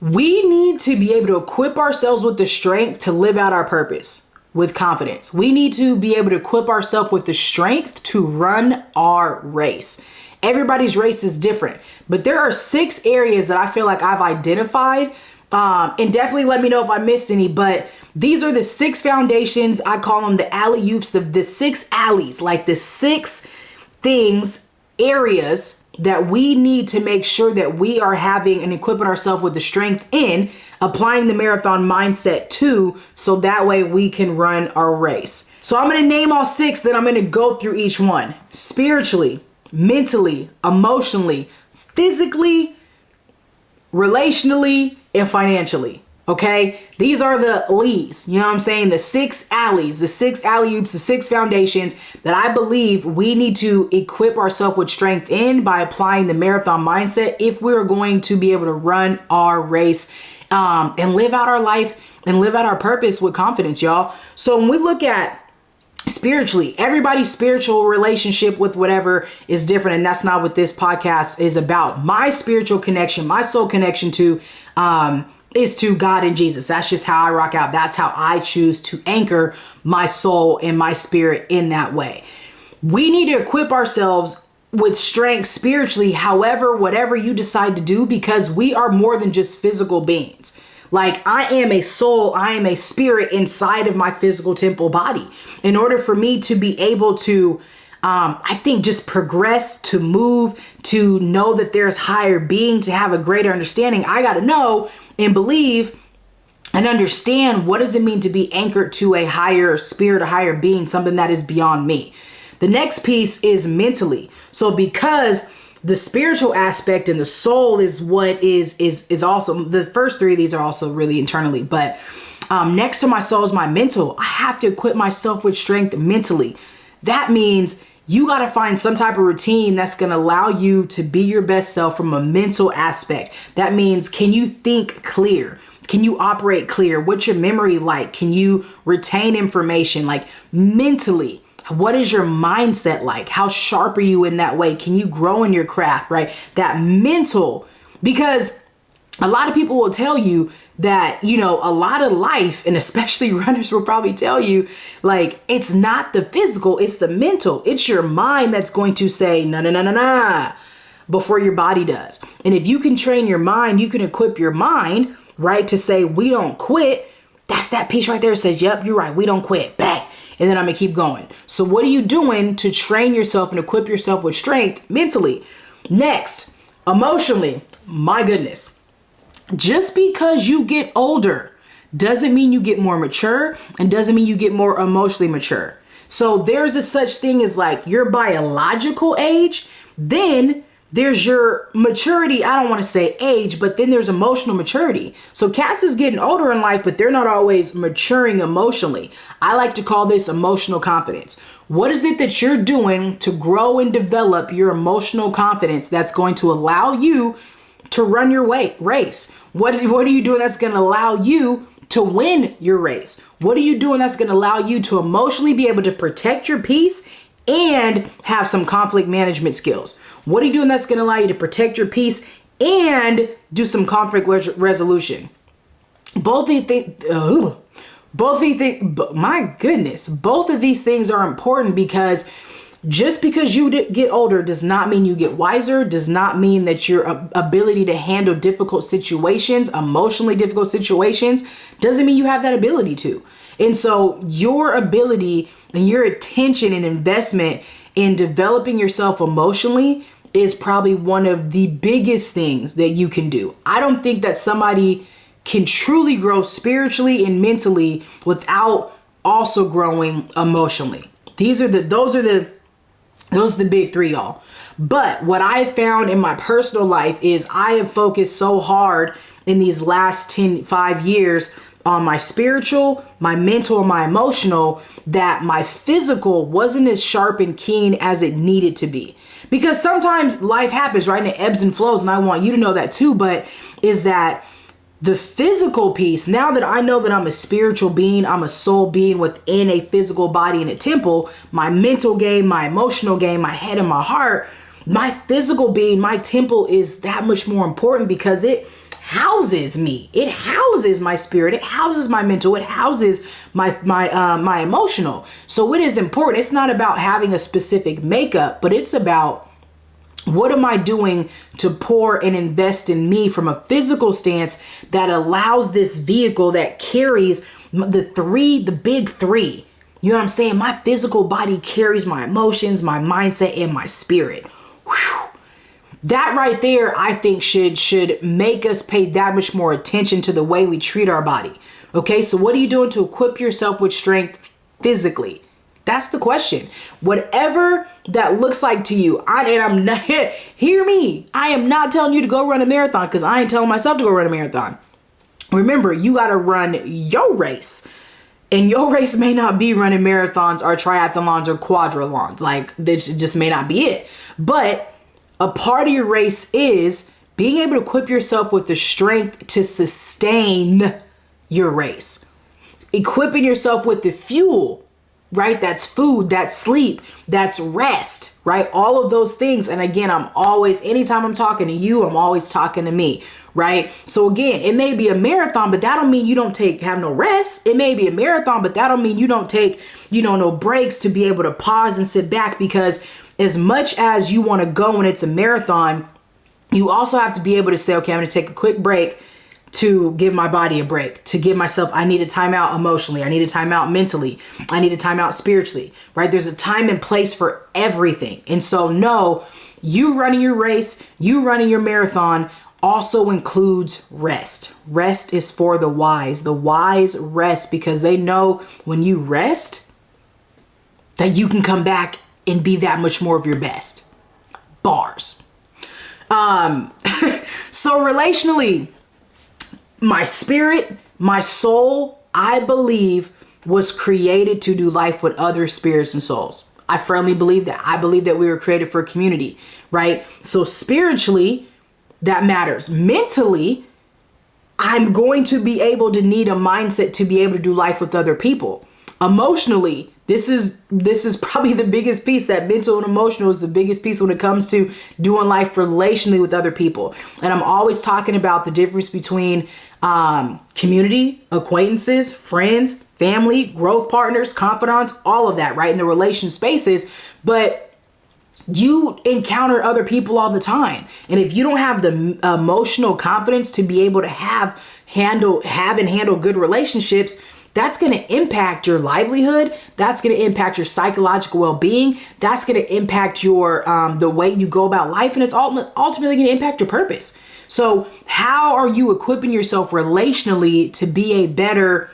We need to be able to equip ourselves with the strength to live out our purpose with confidence. We need to be able to equip ourselves with the strength to run our race. Everybody's race is different, but there are 6 areas that I feel like I've identified. And definitely let me know if I missed any, but these are the 6 foundations. I call them the alley-oops, the 6 alleys, like the 6 things, areas that we need to make sure that we are having and equipping ourselves with the strength in, applying the marathon mindset to, so that way we can run our race. So I'm going to name all 6, then I'm going to go through each one. Spiritually, mentally, emotionally, physically, relationally, and financially. Okay, these are the leads, you know what I'm saying? The 6 alleys, the 6 alley-oops, the 6 foundations that I believe we need to equip ourselves with strength in by applying the marathon mindset if we're going to be able to run our race and live out our life and live out our purpose with confidence, y'all. So when we look at spiritually, everybody's spiritual relationship with whatever is different, and that's not what this podcast is about. My spiritual connection, my soul connection is to God and Jesus. That's just how I rock out. That's how I choose to anchor my soul and my spirit in that way. We need to equip ourselves with strength spiritually, however, whatever you decide to do, because we are more than just physical beings. Like, I am a soul, I am a spirit inside of my physical temple body. In order for me to be able to, I think, just progress, to move, to know that there's higher being, to have a greater understanding, I got to know and believe and understand what does it mean to be anchored to a higher spirit, a higher being, something that is beyond me. The next piece is mentally. So because the spiritual aspect and the soul is what is also, the first 3 of these are also really internally, but next to my soul is my mental. I have to equip myself with strength mentally. That means you got to find some type of routine that's going to allow you to be your best self from a mental aspect. That means, can you think clear? Can you operate clear? What's your memory like? Can you retain information? Like, mentally, what is your mindset like? How sharp are you in that way? Can you grow in your craft, right? That mental, because a lot of people will tell you that, you know, a lot of life, and especially runners will probably tell you, like, it's not the physical, it's the mental. It's your mind that's going to say, no, no, no, no, no, before your body does. And if you can train your mind, you can equip your mind, right, to say, we don't quit. That's that piece right there that says, yep, you're right, we don't quit. Bang. And then I'm going to keep going. So what are you doing to train yourself and equip yourself with strength mentally? Next, emotionally, my goodness. Just because you get older doesn't mean you get more mature, and doesn't mean you get more emotionally mature. So there's a such thing as like your biological age, then there's your maturity. I don't want to say age, but then there's emotional maturity. So cats is getting older in life, but they're not always maturing emotionally. I like to call this emotional confidence. What is it that you're doing to grow and develop your emotional confidence that's going to allow you to run your race? What are you doing that's going to allow you to win your race? What are you doing that's going to allow you to emotionally be able to protect your peace and have some conflict management skills? What are you doing that's going to allow you to protect your peace and do some conflict resolution? Both of these things, my goodness, both of these things are important, because just because you get older does not mean you get wiser, does not mean that your ability to handle difficult situations, emotionally difficult situations, doesn't mean you have that ability to. And so your ability and your attention and investment in developing yourself emotionally is probably one of the biggest things that you can do. I don't think that somebody can truly grow spiritually and mentally without also growing emotionally. Those are the big 3, y'all. But what I have found in my personal life is I have focused so hard in these last 5 years on my spiritual, my mental, and my emotional, that my physical wasn't as sharp and keen as it needed to be. Because sometimes life happens, right? And it ebbs and flows. And I want you to know that too. But is that the physical piece, now that I know that I'm a spiritual being, I'm a soul being within a physical body in a temple, my mental game, my emotional game, my head and my heart, my physical being, my temple is that much more important, because it houses me. It houses my spirit. It houses my mental. It houses my emotional. So it is important. It's not about having a specific makeup, but it's about what am I doing to pour and invest in me from a physical stance that allows this vehicle that carries the big three. You know what I'm saying? My physical body carries my emotions, my mindset, and my spirit. Whew. That right there, I think should make us pay that much more attention to the way we treat our body. Okay, so what are you doing to equip yourself with strength physically? That's the question. Whatever that looks like to you, I'm not, hear me, I am not telling you to go run a marathon because I ain't telling myself to go run a marathon. Remember, you got to run your race. And your race may not be running marathons or triathlons or quadrilons. Like, this just may not be it. But a part of your race is being able to equip yourself with the strength to sustain your race. Equipping yourself with the fuel, right? That's food, that's sleep, that's rest, right? All of those things. And again, anytime I'm talking to you, I'm always talking to me, right? So again, it may be a marathon, but that don't mean you don't have no rest. It may be a marathon, but that don't mean you don't take, no breaks to be able to pause and sit back, because as much as you want to go when it's a marathon, you also have to be able to say, okay, I'm going to take a quick break to give my body a break, to give myself, I need a timeout emotionally. I need a timeout mentally. I need a timeout spiritually, right? There's a time and place for everything. And so no, you running your race, you running your marathon also includes rest. Rest is for the wise. The wise rest because they know when you rest that you can come back and be that much more of your best. Bars. So relationally, my spirit, my soul, I believe was created to do life with other spirits and souls. I firmly believe that. I believe that we were created for a community, right? So spiritually, that matters. Mentally, I'm going to be able to need a mindset to be able to do life with other people. Emotionally, this is probably the biggest piece. That mental and emotional is the biggest piece when it comes to doing life relationally with other people. And I'm always talking about the difference between community, acquaintances, friends, family, growth partners, confidants, all of that, right? In the relation spaces. But you encounter other people all the time. And if you don't have the emotional confidence to be able to handle good relationships, that's going to impact your livelihood. That's going to impact your psychological well-being. That's going to impact your the way you go about life. And it's ultimately going to impact your purpose. So how are you equipping yourself relationally to be a better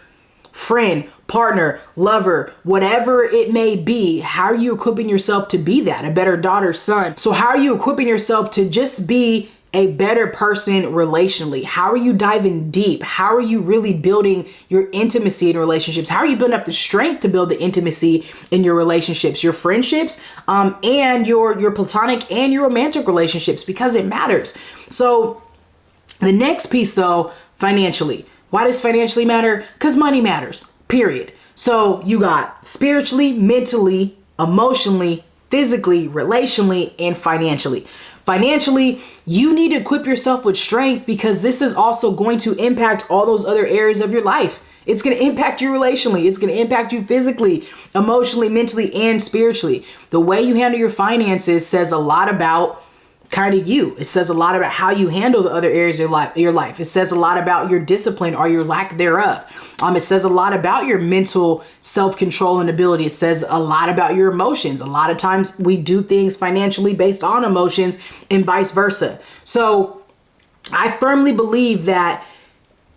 friend, partner, lover, whatever it may be? How are you equipping yourself to be that? A better daughter, son. So how are you equipping yourself to just be a better person relationally? How are you diving deep? How are you really building your intimacy in relationships? How are you building up the strength to build the intimacy in your relationships, your friendships, and your platonic and your romantic relationships? Because it matters. So the next piece though, financially. Why does financially matter? Because money matters, period. So you got spiritually, mentally, emotionally, physically, relationally, and financially. Financially, you need to equip yourself with strength because this is also going to impact all those other areas of your life. It's going to impact you relationally. It's going to impact you physically, emotionally, mentally, and spiritually. The way you handle your finances says a lot about kind of you. It says a lot about how you handle the other areas of your life. It says a lot about your discipline or your lack thereof. It says a lot about your mental self-control and ability. It says a lot about your emotions. A lot of times we do things financially based on emotions and vice versa. So I firmly believe that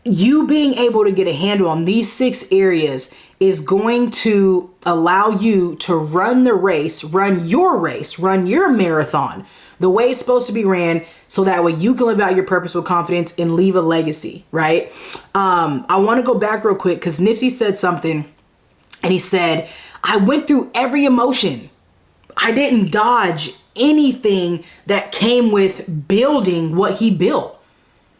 you being able to get a handle on these 6 areas is going to allow you to run the race, run your marathon the way it's supposed to be ran, so that way you can live out your purpose with confidence and leave a legacy, right? I want to go back real quick because Nipsey said something and he said, I went through every emotion. I didn't dodge anything that came with building what he built.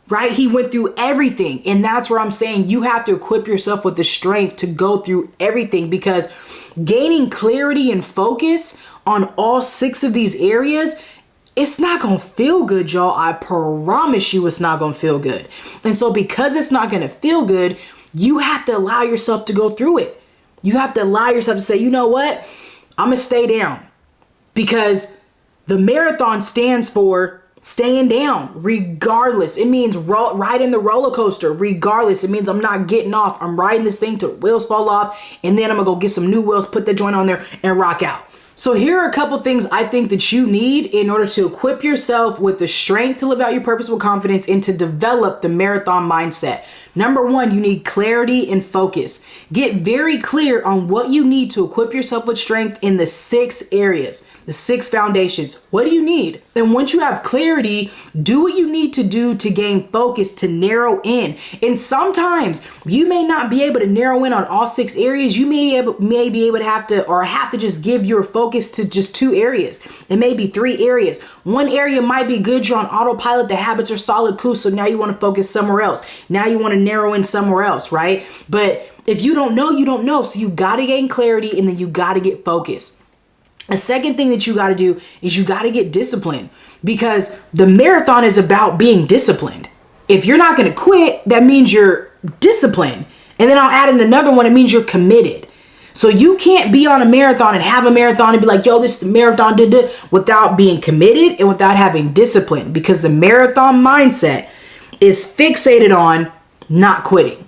Right? He went through everything. And that's where I'm saying you have to equip yourself with the strength to go through everything, because gaining clarity and focus on all 6 of these areas it's not going to feel good, y'all. I promise you it's not going to feel good. And so because it's not going to feel good, you have to allow yourself to go through it. You have to allow yourself to say, you know what? I'm going to stay down, because the marathon stands for staying down regardless. It means riding the roller coaster regardless. It means I'm not getting off. I'm riding this thing till wheels fall off, and then I'm gonna go get some new wheels, put that joint on there, and rock out. So here are a couple things I think that you need in order to equip yourself with the strength to live out your purpose with confidence and to develop the marathon mindset. Number one, you need clarity and focus. Get very clear on what you need to equip yourself with strength in the 6 areas, the 6 foundations. What do you need? And once you have clarity, do what you need to do to gain focus, to narrow in. And sometimes you may not be able to narrow in on all 6 areas. You may be able to have to just give your focus to just 2 areas. It may be 3 areas. One area might be good. You're on autopilot. The habits are solid, cool. So now you want to focus somewhere else. Now you want to narrow in somewhere else, right? But if you don't know, you don't know. So you got to gain clarity, and then you got to get focused. A second thing that you got to do is you got to get disciplined, because the marathon is about being disciplined. If you're not going to quit, that means you're disciplined. And then I'll add in another one. It means you're committed. So you can't be on a marathon and have a marathon and be like, yo, this is the marathon, without being committed and without having discipline, because the marathon mindset is fixated on not quitting.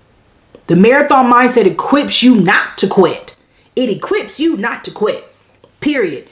The marathon mindset equips you not to quit. It equips you not to quit. Period.